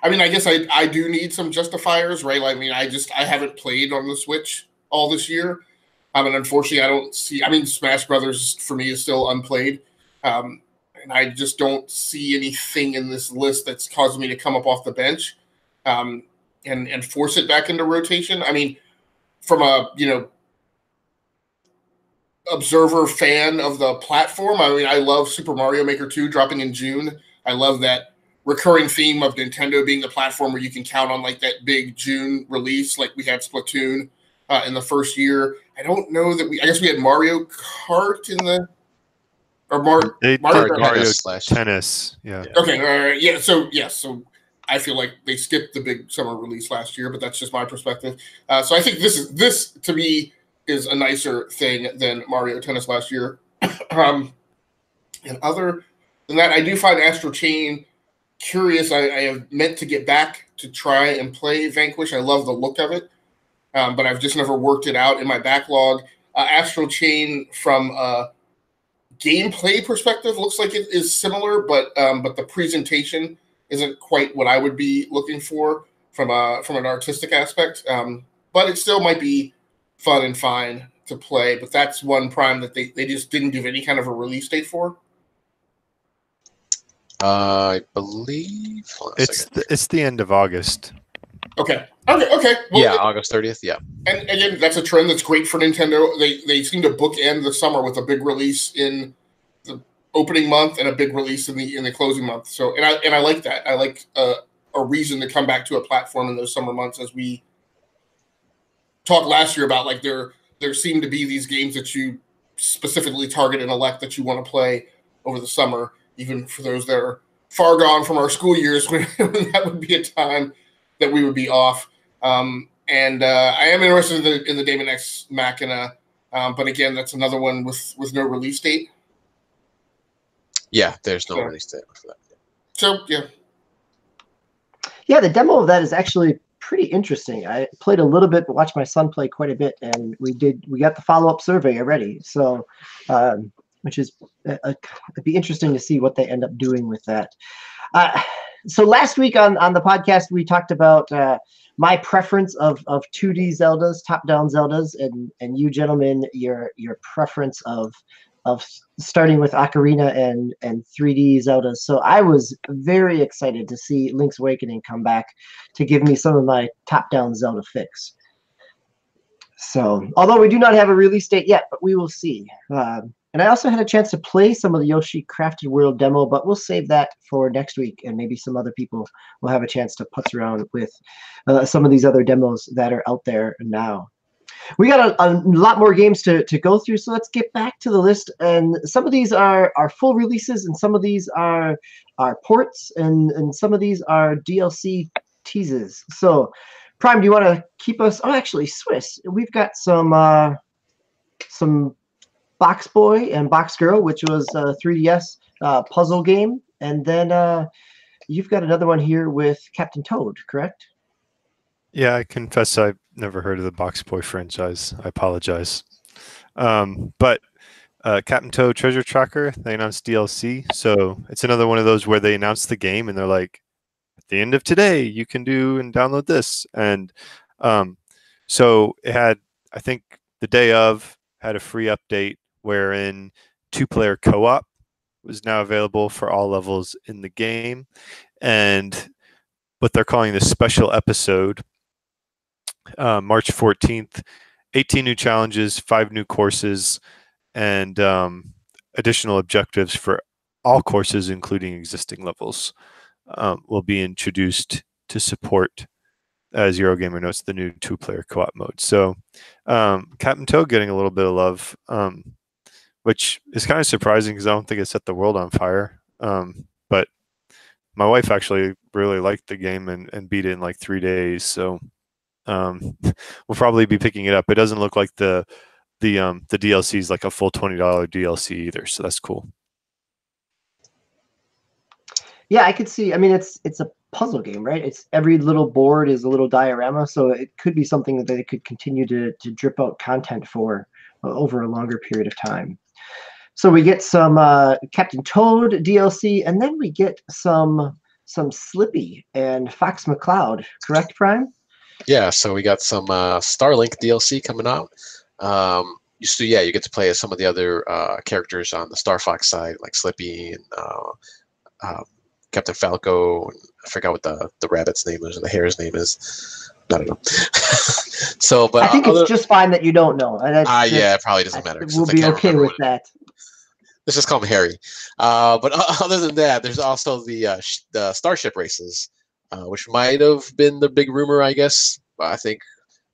I mean, I guess I do need some justifiers, right? I mean, I haven't played on the Switch all this year. And unfortunately, I don't see. I mean, Smash Brothers for me is still unplayed, and I just don't see anything in this list that's causing me to come up off the bench, and force it back into rotation. I mean, from a observer fan of the platform, I mean, I love Super Mario Maker 2 dropping in June. I love that recurring theme of Nintendo being the platform where you can count on, like, that big June release, like we had Splatoon in the first year. I don't know that I guess we had Mario Kart in the Mario Tennis. Yeah. Okay. Yeah. So I feel like they skipped the big summer release last year, but that's just my perspective. So I think this to me is a nicer thing than Mario Tennis last year. And other than that, I do find Astral Chain curious. I have meant to get back to try and play Vanquish. I love the look of it, but I've just never worked it out in my backlog. Astral Chain, from a gameplay perspective, looks like it is similar, but the presentation isn't quite what I would be looking for from an artistic aspect. But it still might be fun and fine to play. But that's one Prime that they just didn't give any kind of a release date for. I believe it's the end of August. Okay. Well, yeah, August 30th. Yeah. And again, that's a trend that's great for Nintendo. They seem to bookend the summer with a big release in the opening month and a big release in the closing month. So and I like that. I like a reason to come back to a platform in those summer months, as we talked last year about. Like there seem to be these games that you specifically target and elect that you want to play over the summer, even for those that are far gone from our school years, when that would be a time that we would be off. And I am interested in the Daemon X Machina, but again, that's another one with no release date. Yeah, there's no release date for that. So yeah, the demo of that is actually pretty interesting. I played a little bit, but watched my son play quite a bit, and we got the follow-up survey already. So, which is it'd be interesting to see what they end up doing with that. So last week on the podcast, we talked about my preference of 2D Zeldas, top-down Zeldas, and you gentlemen, your preference of starting with Ocarina and 3D Zeldas. So I was very excited to see Link's Awakening come back to give me some of my top-down Zelda fix. So, although we do not have a release date yet, but we will see. And I also had a chance to play some of the Yoshi Crafted World demo, but we'll save that for next week, and maybe some other people will have a chance to putz around with some of these other demos that are out there now. We got a lot more games to go through, so let's get back to the list. And some of these are full releases, and some of these are ports, and some of these are DLC teases. So, Prime, do you want to keep us? Oh, actually, Swiss. We've got some Box Boy and Box Girl, which was a 3DS puzzle game, and then you've got another one here with Captain Toad, correct? Yeah, I confess I've never heard of the Box Boy franchise. I apologize. But Captain Toad Treasure Tracker, they announced DLC, so it's another one of those where they announce the game and they're like, at the end of today, you can do and download this. And so it had, I think the day of, had a free update wherein 2-player co-op was now available for all levels in the game. And what they're calling this special episode, March 14th, 18 new challenges, 5 new courses, and additional objectives for all courses, including existing levels, will be introduced to support, as Eurogamer notes, the new 2-player co-op mode. So Captain Toad getting a little bit of love, which is kind of surprising because I don't think it set the world on fire. But my wife actually really liked the game and beat it in like 3 days. So we'll probably be picking it up. It doesn't look like the DLC is like a full $20 DLC either. So that's cool. Yeah, I could see. I mean, it's a puzzle game, right? It's every little board is a little diorama, so it could be something that they could continue to drip out content for over a longer period of time. So we get some Captain Toad DLC, and then we get some Slippy and Fox McCloud, correct, Prime? Yeah, so we got some Starlink DLC coming out. You get to play as some of the other characters on the Star Fox side, like Slippy and Captain Falco, and I forgot what the rabbit's name is or the hare's name is. I don't know. So, but I think it's just fine that you don't know. Yeah, it probably doesn't matter. We'll be okay with that. Let's just call him Harry. But other than that, there's also the Starship races, which might have been the big rumor, I guess. I think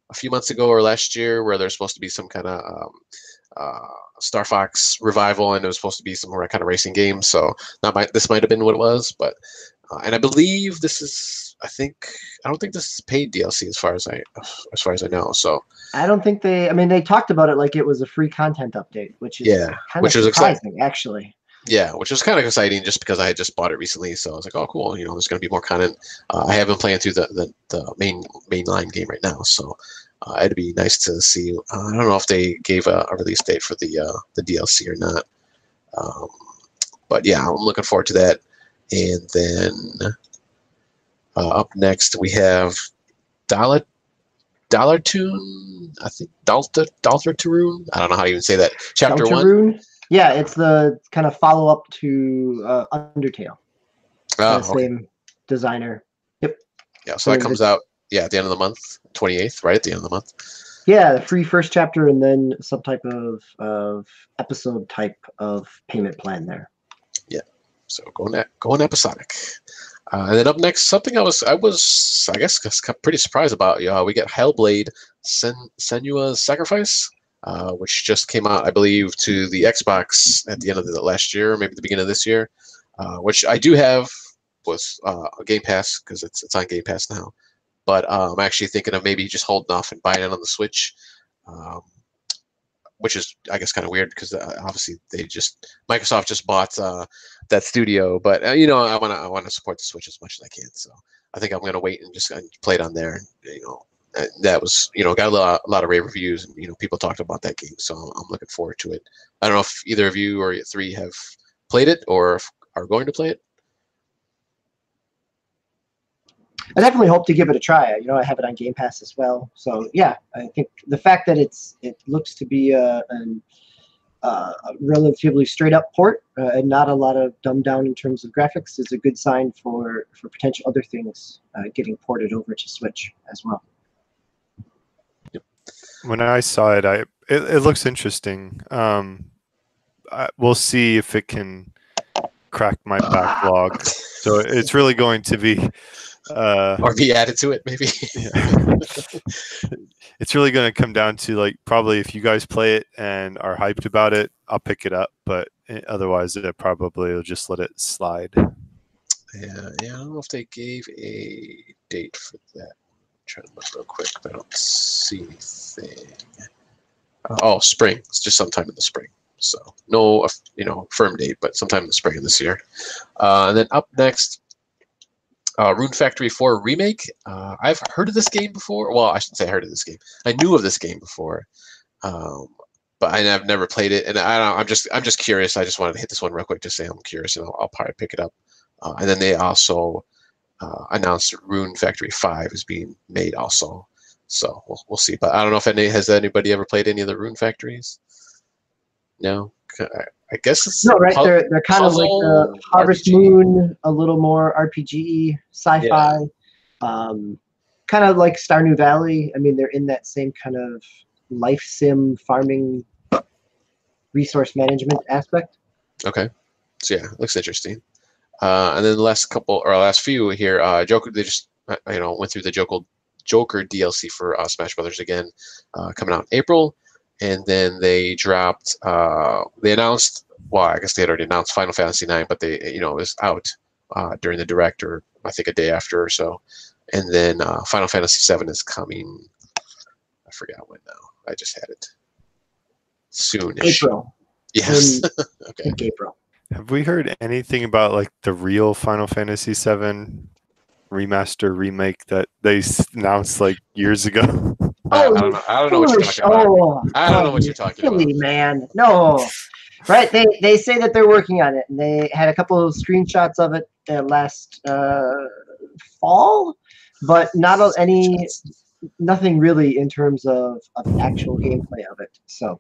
a few months ago or last year, where there's supposed to be some kind of Star Fox revival, and it was supposed to be some more kind of racing game. So this might have been what it was, but and I believe this is. I don't think this is paid DLC as far as I know. So I don't think they. I mean, they talked about it like it was a free content update, which is kind of surprising, actually. Yeah, which was kind of exciting just because I had just bought it recently, so I was like, oh, cool. There's going to be more content. I have been playing through the mainline game right now, so it'd be nice to see. I don't know if they gave a release date for the DLC or not, but yeah, I'm looking forward to that. And then up next we have Dollar Tune. I think Daltarune. I don't know how to even say that. Chapter Deltarune? 1. Yeah, it's the kind of follow-up to Undertale. Oh, Same designer. Yep. Yeah, so that comes out at the end of the month, 28th, right at the end of the month. Yeah, the free first chapter and then some type of episode type of payment plan there. Yeah, so going episodic. And then up next, something I guess pretty surprised about. We get Hellblade: Senua's Sacrifice, which just came out, I believe, to the Xbox at the end of the last year, maybe the beginning of this year, which I do have with Game Pass because it's on Game Pass now. But I'm actually thinking of maybe just holding off and buying it on the Switch, which is, I guess, kind of weird because obviously Microsoft just bought that studio. But I want to support the Switch as much as I can. So I think I'm going to wait and just play it on there. And, that was got a lot of rave reviews, and people talked about that game. So I'm looking forward to it. I don't know if either of you or three have played it or are going to play it. I definitely hope to give it a try. I have it on Game Pass as well. So yeah, I think the fact that it looks to be a relatively straight up port and not a lot of dumbed down in terms of graphics is a good sign for potential other things getting ported over to Switch as well. When I saw it, it looks interesting. We'll see if it can crack my backlog. So it's really going to be. Or be added to it, maybe. Yeah. It's really going to come down to probably if you guys play it and are hyped about it, I'll pick it up. But otherwise, it probably will just let it slide. Yeah. I don't know if they gave a date for that. I'm trying to look real quick, but I don't see anything. Spring. It's just sometime in the spring. So no, firm date, but sometime in the spring of this year. And then up next. Rune Factory 4 Remake. I've heard of this game before. Well, I shouldn't say I heard of this game. I knew of this game before, but I've never played it. And I'm just curious. I just wanted to hit this one real quick to say I'm curious, and I'll probably pick it up. And then they also announced Rune Factory 5 is being made also. So we'll see. But I don't know if has anybody ever played any of the Rune Factories? No. I guess it's no, right. They're kind of like the Harvest RPG. Moon, a little more RPG, sci-fi, kind of like Stardew Valley. I mean, they're in that same kind of life sim farming, resource management aspect. Okay, so yeah, looks interesting. And then the last few here, Joker. They just went through the Joker DLC for Smash Brothers again, coming out in April. And then they dropped. They announced. Well, I guess they had already announced Final Fantasy IX, but it was out during the direct, or I think a day after or so. And then Final Fantasy VII is coming. I forgot when now. I just had it. Soon. April. Yes. Okay. April. Have we heard anything about the real Final Fantasy VII remaster remake that they announced years ago? I don't know what you're talking about. I don't know what you're talking silly, about. Man. No. Right. They say that they're working on it, and they had a couple of screenshots of it last fall, but nothing really in terms of actual gameplay of it. So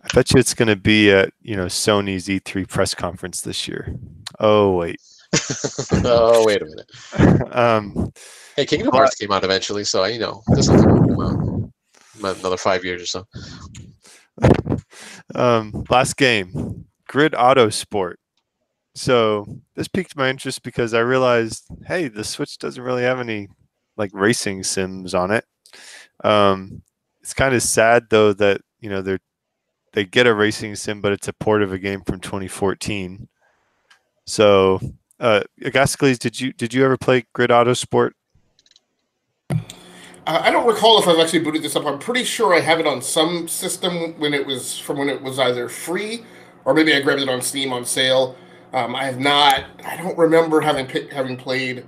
I bet you it's going to be at Sony's E3 press conference this year. Oh wait. Oh wait a minute. Hey, Kingdom Hearts came out eventually, so this will come out another 5 years or so. Last game, Grid Auto Sport. So this piqued my interest because I realized, hey, the Switch doesn't really have any racing sims on it. It's kind of sad though that they get a racing sim, but it's a port of a game from 2014. So, Agascles, did you ever play Grid Auto Sport? I don't recall if I've actually booted this up. I'm pretty sure I have it on some system when it was either free or maybe I grabbed it on Steam on sale. I have not. I don't remember having played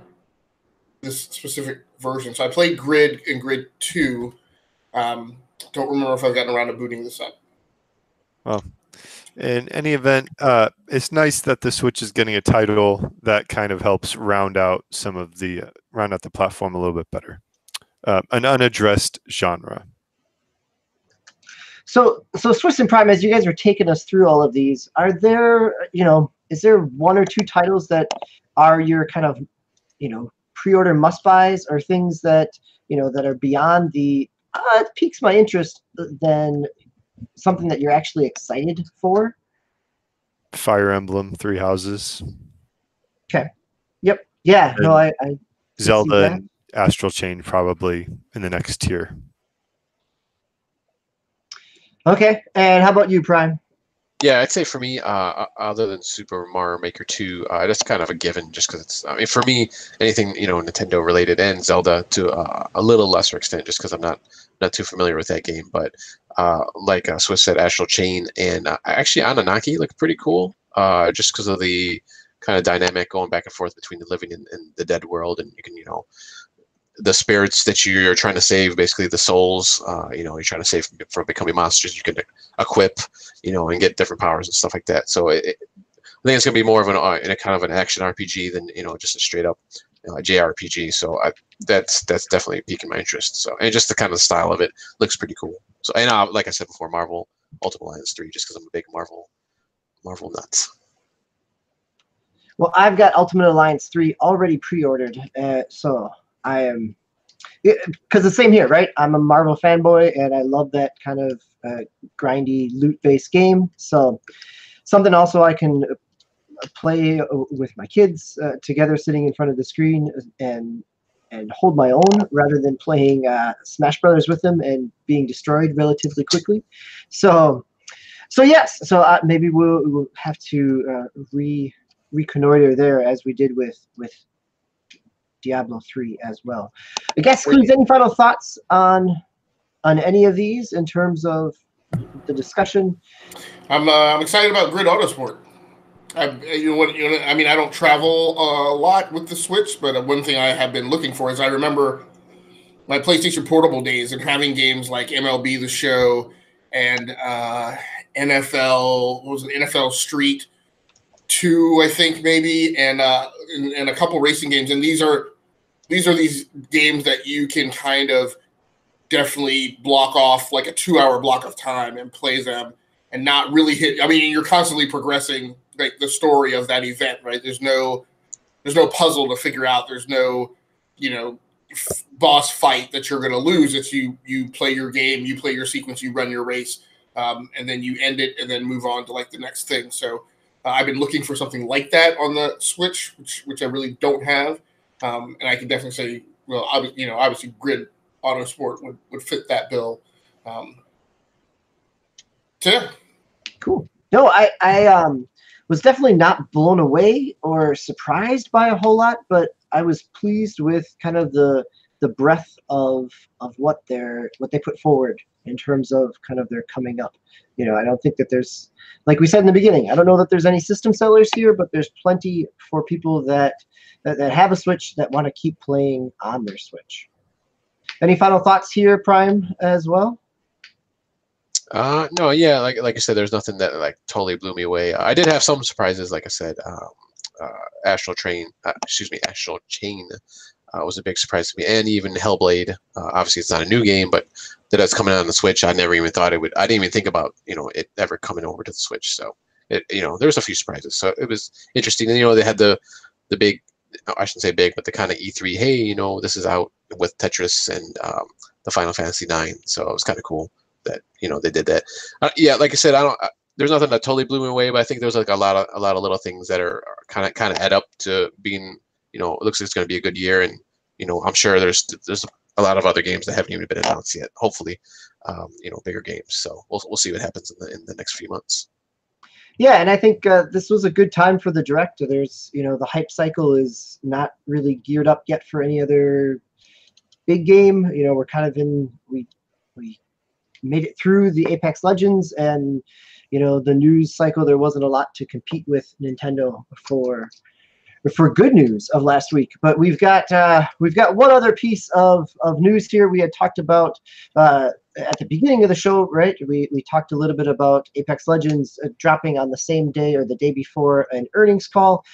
this specific version. So I played Grid and Grid 2. Don't remember if I've gotten around to booting this up. Well, in any event, it's nice that the Switch is getting a title that kind of helps round out the platform a little bit better. An unaddressed genre. So Swiss and Prime, as you guys are taking us through all of these, are there, is there one or two titles that are your kind of, pre-order must-buys or things that that are beyond the it piques my interest than something that you're actually excited for? Fire Emblem, Three Houses. Okay. Yep. Yeah. No, I see Zelda that. and Astral Chain probably in the next tier. Okay. And how about you, Prime? Yeah, I'd say for me, other than Super Mario Maker 2, that's kind of a given just because it's, I mean, for me, anything, Nintendo related and Zelda to a little lesser extent just because I'm not too familiar with that game. But like Swiss said, Astral Chain and actually Anunnaki look pretty cool just because of the kind of dynamic going back and forth between the living and the dead world. And you can, the spirits that you're trying to save, basically the souls, you're trying to save from becoming monsters, you can equip, and get different powers and stuff like that. So I think it's going to be more of in a kind of an action RPG than, just a straight up JRPG. So that's definitely piquing my interest. So, and just the kind of style of it looks pretty cool. So, and like I said before, Marvel Ultimate Alliance 3, just because I'm a big Marvel nuts. Well, I've got Ultimate Alliance 3 already pre-ordered, so I am, because the same here, right? I'm a Marvel fanboy, and I love that kind of grindy loot-based game. So something also I can play with my kids together, sitting in front of the screen and hold my own, rather than playing Smash Brothers with them and being destroyed relatively quickly. So yes, so maybe we'll have to reconnoiter there as we did with Diablo 3 as well. I guess, Clues, any final thoughts on any of these in terms of the discussion? I'm excited about Grid Autosport. I mean, I don't travel a lot with the Switch, but one thing I have been looking for is I remember my PlayStation Portable days and having games like MLB The Show and NFL, what was it, NFL Street 2, I think maybe, and a couple racing games. And these are these games that you can kind of definitely block off like a 2-hour block of time and play them and not really hit. I mean, you're constantly progressing like the story of that event, right? There's no puzzle to figure out. There's no, boss fight that you're going to lose. It's you play your game, you play your sequence, you run your race, and then you end it and then move on to like the next thing. So I've been looking for something like that on the Switch, which I really don't have. And I can definitely say, well, obviously Grid Autosport would fit that bill. So yeah. Cool. No, I was definitely not blown away or surprised by a whole lot, but I was pleased with kind of the breadth of what they put forward in terms of kind of their coming up. I don't think that there's, like we said in the beginning, I don't know that there's any system sellers here, but there's plenty for people that have a Switch that want to keep playing on their Switch. Any final thoughts here, Prime, as well? No, yeah, like I said, there's nothing that like totally blew me away. I did have some surprises, like I said, Astral Chain was a big surprise to me, and even Hellblade. Obviously, it's not a new game, but that's coming out on the Switch. I never even thought it would. I didn't even think about it ever coming over to the Switch. So there's a few surprises. So it was interesting. And they had the big, I shouldn't say big, but the kind of E3. Hey, this is out with Tetris and the Final Fantasy 9. So it was kind of cool that they did that. Yeah, like I said, there's nothing that totally blew me away, but I think there's like a lot of little things that are kind of add up to being, it looks like it's going to be a good year, and I'm sure there's a lot of other games that haven't even been announced yet. Hopefully, bigger games. So we'll see what happens in the next few months. Yeah, and I think this was a good time for the Direct. There's the hype cycle is not really geared up yet for any other big game. We're kind of we made it through the Apex Legends, and the news cycle. There wasn't a lot to compete with Nintendo for good news of last week. But we've got one other piece of news here. We had talked about at the beginning of the show, right? We talked a little bit about Apex Legends dropping on the same day or the day before an earnings call.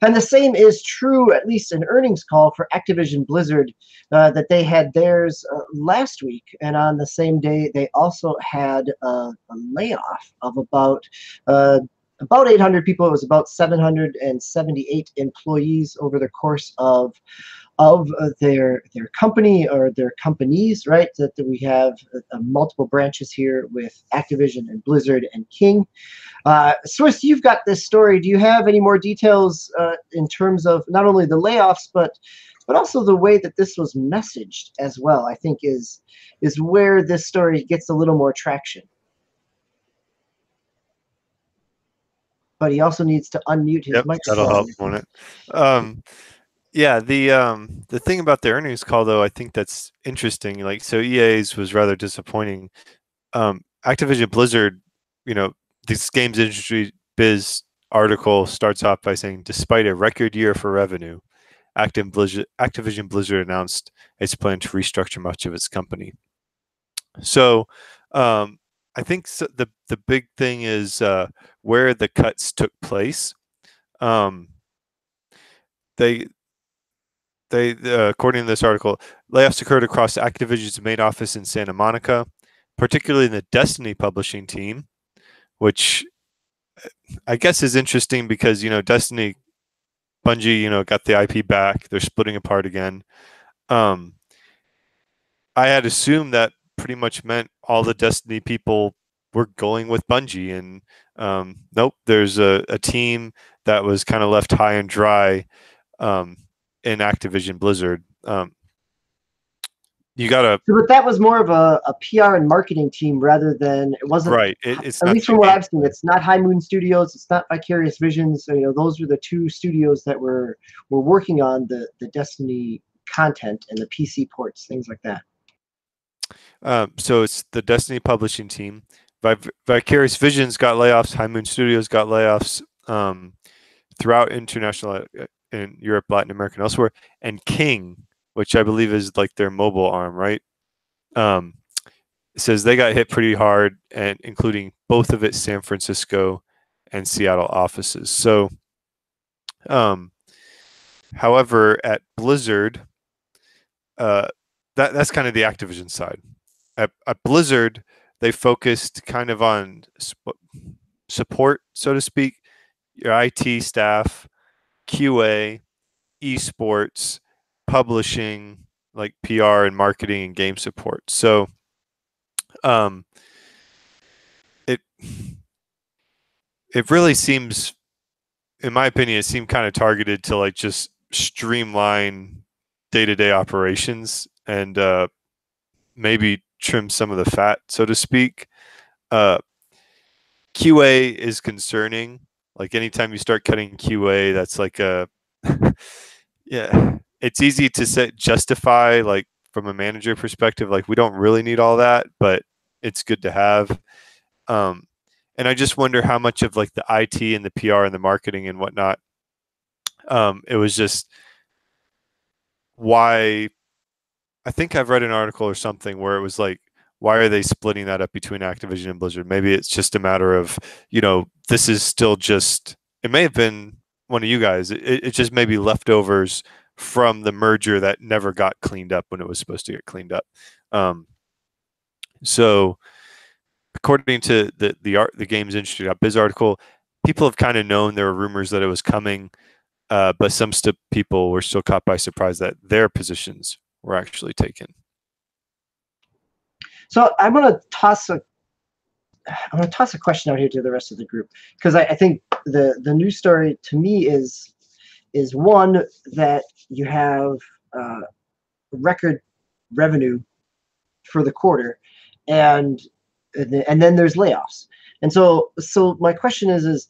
And the same is true, at least an earnings call for Activision Blizzard, that they had theirs last week. And on the same day, they also had a layoff of about 800 people. It was about 778 employees over the course of of their company or their companies, right? That we have multiple branches here with Activision and Blizzard and King. Swiss, you've got this story. Do you have any more details in terms of not only the layoffs, but also the way that this was messaged as well? I think is where this story gets a little more traction. But he also needs to unmute his microphone. That'll help, won't it? Yeah, the thing about the earnings call, though, I think that's interesting. Like, so EA's was rather disappointing. Activision Blizzard, this games industry biz article starts off by saying, despite a record year for revenue, Activision Blizzard announced its plan to restructure much of its company. So I think the big thing is where the cuts took place. They according to this article, layoffs occurred across Activision's main office in Santa Monica, particularly in the Destiny publishing team, which I guess is interesting because, Destiny, Bungie, got the IP back. They're splitting apart again. I had assumed that pretty much meant all the Destiny people were going with Bungie, and nope, there's a team that was kind of left high and dry in Activision Blizzard. You gotta. But that was more of a PR and marketing team rather than it wasn't. Right. It's at not least from what I've seen, it's not High Moon Studios. It's not Vicarious Visions. So, those were the two studios that were working on the Destiny content and the PC ports, things like that. So it's the Destiny publishing team. Vicarious Visions got layoffs. High Moon Studios got layoffs throughout international in Europe, Latin America, and elsewhere. And King, which I believe is like their mobile arm, right? Says they got hit pretty hard, and including both of its San Francisco and Seattle offices. So, however, at Blizzard, that's kind of the Activision side. At Blizzard, they focused kind of on support, so to speak, your IT staff, QA, esports, publishing, like PR and marketing and game support. So it really seems, in my opinion, it seemed kind of targeted to like just streamline day-to-day operations and maybe trim some of the fat, so to speak. QA is concerning. Like anytime you start cutting QA, that's like a yeah, it's easy to justify, like from a manager perspective, like we don't really need all that, but it's good to have. And I just wonder how much of like the IT and the PR and the marketing and whatnot, it was just why. I think I've read an article or something where it was like, why are they splitting that up between Activision and Blizzard? Maybe it's just a matter of, this is still just, it may have been one of you guys. It just may be leftovers from the merger that never got cleaned up when it was supposed to get cleaned up. So according to the games industry.biz article, people have kind of known there were rumors that it was coming, but some people were still caught by surprise that their positions were actually taken. So I'm gonna toss a question out here to the rest of the group, because I think the news story to me is one that you have record revenue for the quarter, and then there's layoffs. And so my question is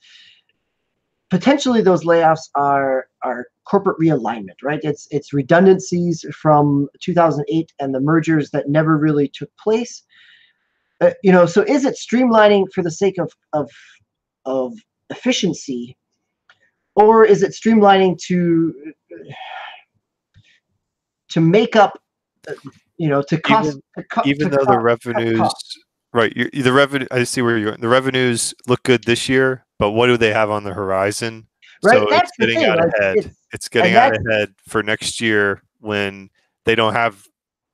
potentially those layoffs are corporate realignment, right? It's redundancies from 2008 and the mergers that never really took place. So is it streamlining for the sake of efficiency, or is it streamlining to make up, to cost? Even though the revenues, right? The revenue. I see where you're going. The revenues look good this year, but what do they have on the horizon? Right, so that's it's getting out ahead. It's getting out ahead for next year when they don't have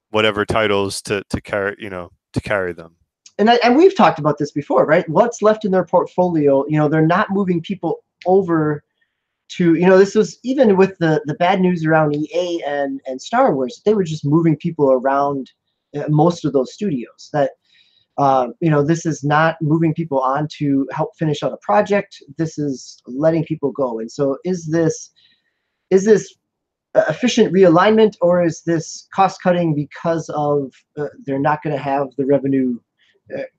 whatever titles to carry, to carry them. And we've talked about this before, right? What's left in their portfolio? They're not moving people over to, this was even with the bad news around EA and Star Wars. They were just moving people around most of those studios. That this is not moving people on to help finish out a project. This is letting people go. And so, is this efficient realignment, or is this cost cutting because of they're not going to have the revenue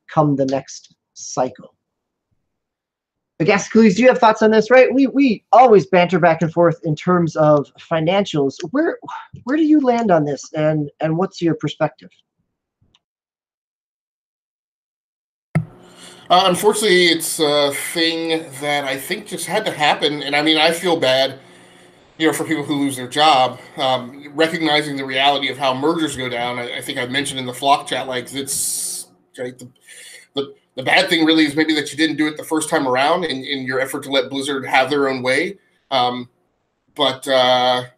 come the next cycle? Gascles, do you have thoughts on this? Right, we always banter back and forth in terms of financials. Where do you land on this, and what's your perspective? Unfortunately, it's a thing that I think just had to happen, and I mean, I feel bad, for people who lose their job. Recognizing the reality of how mergers go down, I think I mentioned in the Flock chat, like, it's right, the bad thing really is maybe that you didn't do it the first time around in your effort to let Blizzard have their own way. But now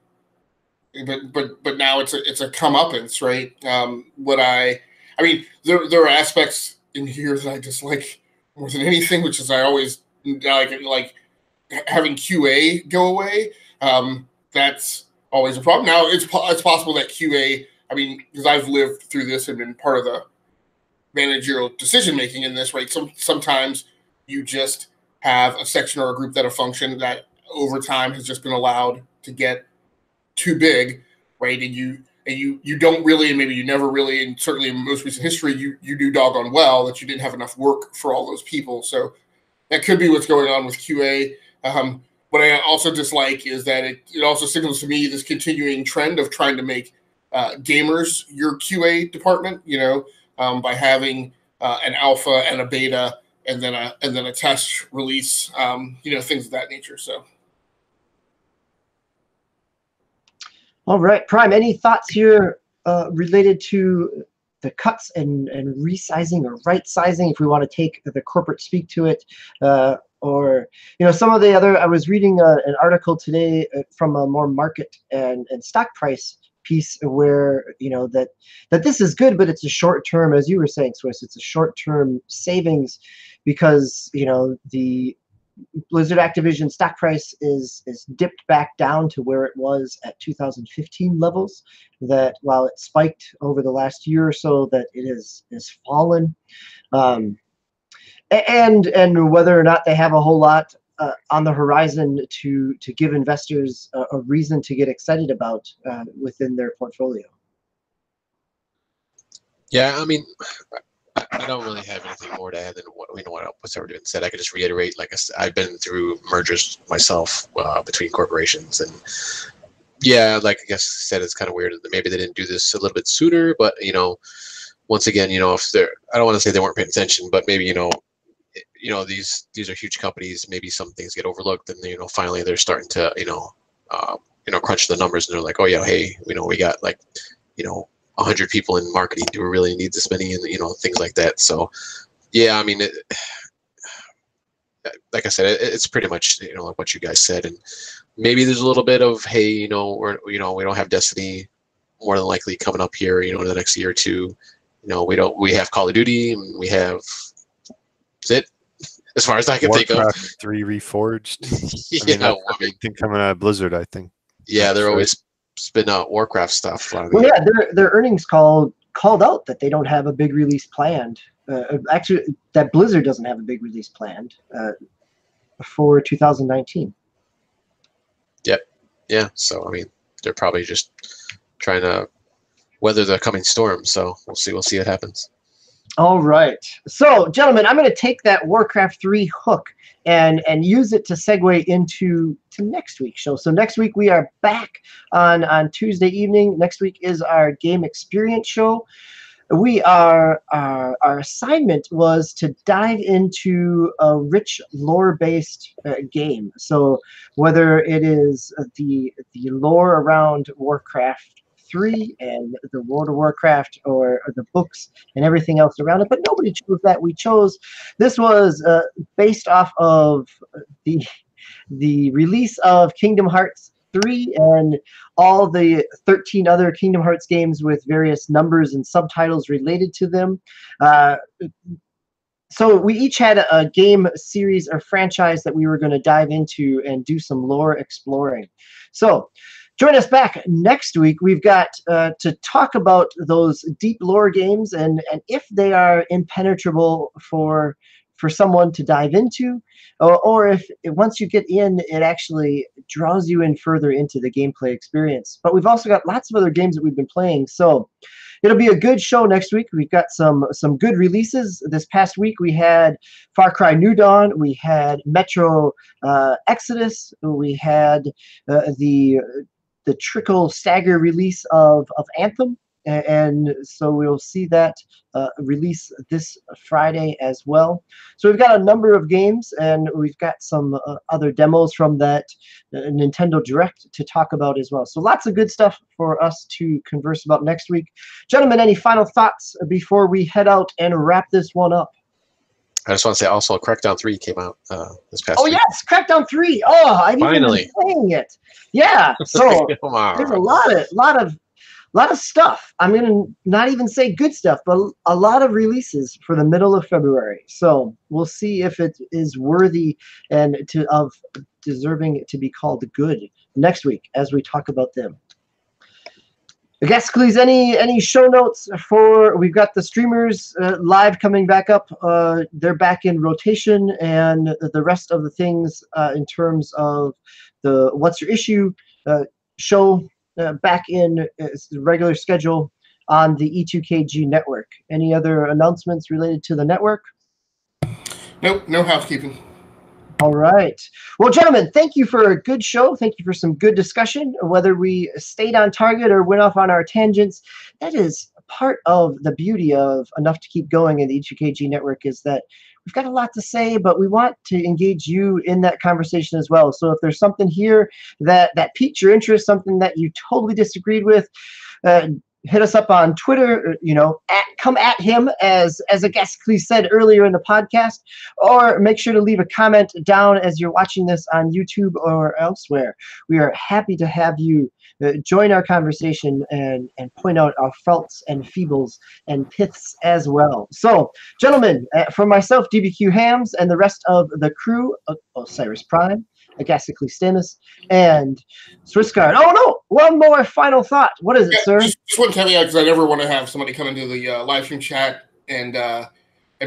it's a comeuppance, right? I mean, there are aspects in here that I dislike more than anything, which is I always like having QA go away. That's always a problem. Now it's possible that QA, I mean, because I've lived through this and been part of the managerial decision making in this, right? Sometimes you just have a section or a group that a function that over time has just been allowed to get too big, right? And you don't really, and maybe you never really, and certainly in most recent history, you do doggone well that you didn't have enough work for all those people. So that could be what's going on with QA. What I also dislike is that it also signals to me this continuing trend of trying to make gamers your QA department, by having an alpha and a beta and then a test release, things of that nature. So. All right, Prime, any thoughts here related to the cuts and resizing or right sizing, if we want to take the corporate speak to it, or some of the other, I was reading an article today from a more market and stock price piece where that this is good, but it's a short term, as you were saying, Swiss, it's a short term savings because the Blizzard Activision stock price is dipped back down to where it was at 2015 levels. That while it spiked over the last year or so, that it is fallen, and whether or not they have a whole lot on the horizon to give investors a reason to get excited about within their portfolio. Yeah, I mean, I don't really have anything more to add than what's already been said. I could just reiterate, like I've been through mergers myself between corporations, and yeah, like I guess said, it's kind of weird that maybe they didn't do this a little bit sooner. But once again, if they're, I don't want to say they weren't paying attention, but maybe these are huge companies. Maybe some things get overlooked, and finally they're starting to crunch the numbers, and they're like, oh yeah, hey, we got like 100 people in marketing. Do we really need this many? And things like that. So yeah, I mean, like I said, it's pretty much like what you guys said, and maybe there's a little bit of, hey, we don't have Destiny more than likely coming up here, in the next year or two. We have Call of Duty, and we have, that's it as far as I can think of. Warcraft 3 Reforged. I mean, that's a big thing coming out of Blizzard, I think. Yeah, they're always spin out Warcraft stuff. Well, yeah, their earnings called out that they don't have a big release planned. Actually, that Blizzard doesn't have a big release planned for 2019. Yep. Yeah. So I mean, they're probably just trying to weather the coming storm. So we'll see what happens. All right. So, gentlemen, I'm going to take that Warcraft 3 hook and use it to segue into next week's show. So next week we are back on Tuesday evening. Next week is our game experience show. Our assignment was to dive into a rich lore-based game. So whether it is the lore around Warcraft 3 and the World of Warcraft or the books and everything else around it, but nobody chose that. We chose, this was based off of the release of Kingdom Hearts 3 and all the 13 other Kingdom Hearts games with various numbers and subtitles related to them. So we each had a game series or franchise that we were going to dive into and do some lore exploring. So join us back next week. We've got to talk about those deep lore games and if they are impenetrable for someone to dive into, or if once you get in, it actually draws you in further into the gameplay experience. But we've also got lots of other games that we've been playing. So it'll be a good show next week. We've got some good releases. This past week we had Far Cry New Dawn, we had Metro Exodus, we had the Trickle Stagger release of Anthem, and so we'll see that release this Friday as well. So we've got a number of games, and we've got some other demos from that Nintendo Direct to talk about as well. So lots of good stuff for us to converse about next week. Gentlemen, any final thoughts before we head out and wrap this one up? I just want to say also Crackdown 3 came out this past week. Yes, Crackdown 3. Oh, I've Finally even been playing it. Yeah, so there's a lot of stuff. I'm going to not even say good stuff, but a lot of releases for the middle of February. So we'll see if it is worthy and of deserving to be called good next week as we talk about them. I guess, please, any show notes for, we've got the streamers live coming back up. They're back in rotation, and the rest of the things in terms of the What's Your Issue show back in the regular schedule on the E2KG network. Any other announcements related to the network? Nope, no housekeeping. All right. Well, gentlemen, thank you for a good show. Thank you for some good discussion. Whether we stayed on target or went off on our tangents, that is part of the beauty of Enough to Keep Going in the E2KG network, is that we've got a lot to say, but we want to engage you in that conversation as well. So if there's something here that piqued your interest, something that you totally disagreed with, hit us up on Twitter, come at him, as a guest please said earlier in the podcast, or make sure to leave a comment down as you're watching this on YouTube or elsewhere. We are happy to have you join our conversation and point out our faults and feebles and piths as well. So, gentlemen, for myself, DBQ Hams, and the rest of the crew, Osiris Prime, Agasically Stamus, and Swissguard. Oh no! One more final thought. What is it, sir? Just one caveat, because I never want to have somebody come into the live stream chat and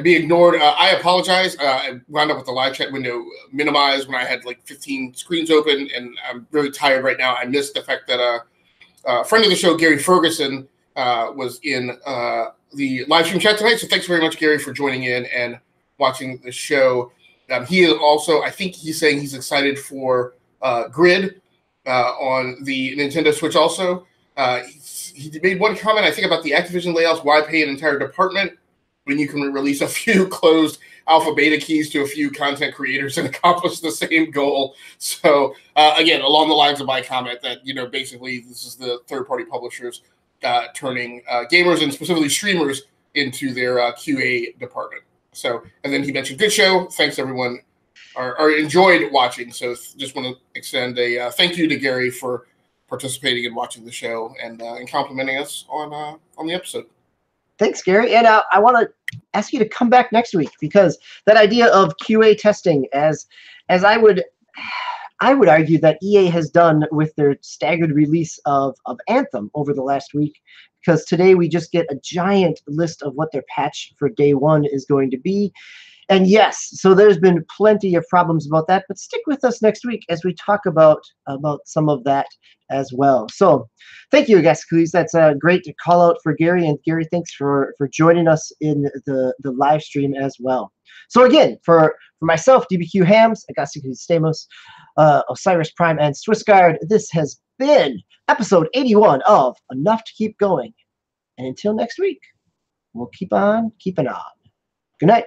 be ignored. I apologize. I wound up with the live chat window minimized when I had like 15 screens open, and I'm really tired right now. I missed the fact that a friend of the show, Gary Ferguson, was in the live stream chat tonight. So thanks very much, Gary, for joining in and watching the show. He is also, I think he's saying he's excited for Grid on the Nintendo Switch also. He made one comment, I think, about the Activision layouts. Why pay an entire department when you can release a few closed alpha beta keys to a few content creators and accomplish the same goal? So, again, along the lines of my comment that, basically this is the third-party publishers turning gamers and specifically streamers into their QA department. So, and then he mentioned good show. Thanks, everyone. Or enjoyed watching. So just want to extend a thank you to Gary for participating and watching the show and complimenting us on the episode. Thanks, Gary. And I want to ask you to come back next week, because that idea of QA testing, as I would argue that EA has done with their staggered release of Anthem over the last week, because today we just get a giant list of what their patch for day one is going to be. And yes, so there's been plenty of problems about that, but stick with us next week as we talk about some of that as well. So thank you, guys. That's a great call out for Gary. And Gary, thanks for joining us in the live stream as well. So again, for myself, DBQ Hams, Agasically Stamos, Osiris Prime, and Swissguard, this has been episode 81 of Enough to Keep Going. And until next week, we'll keep on keeping on. Good night.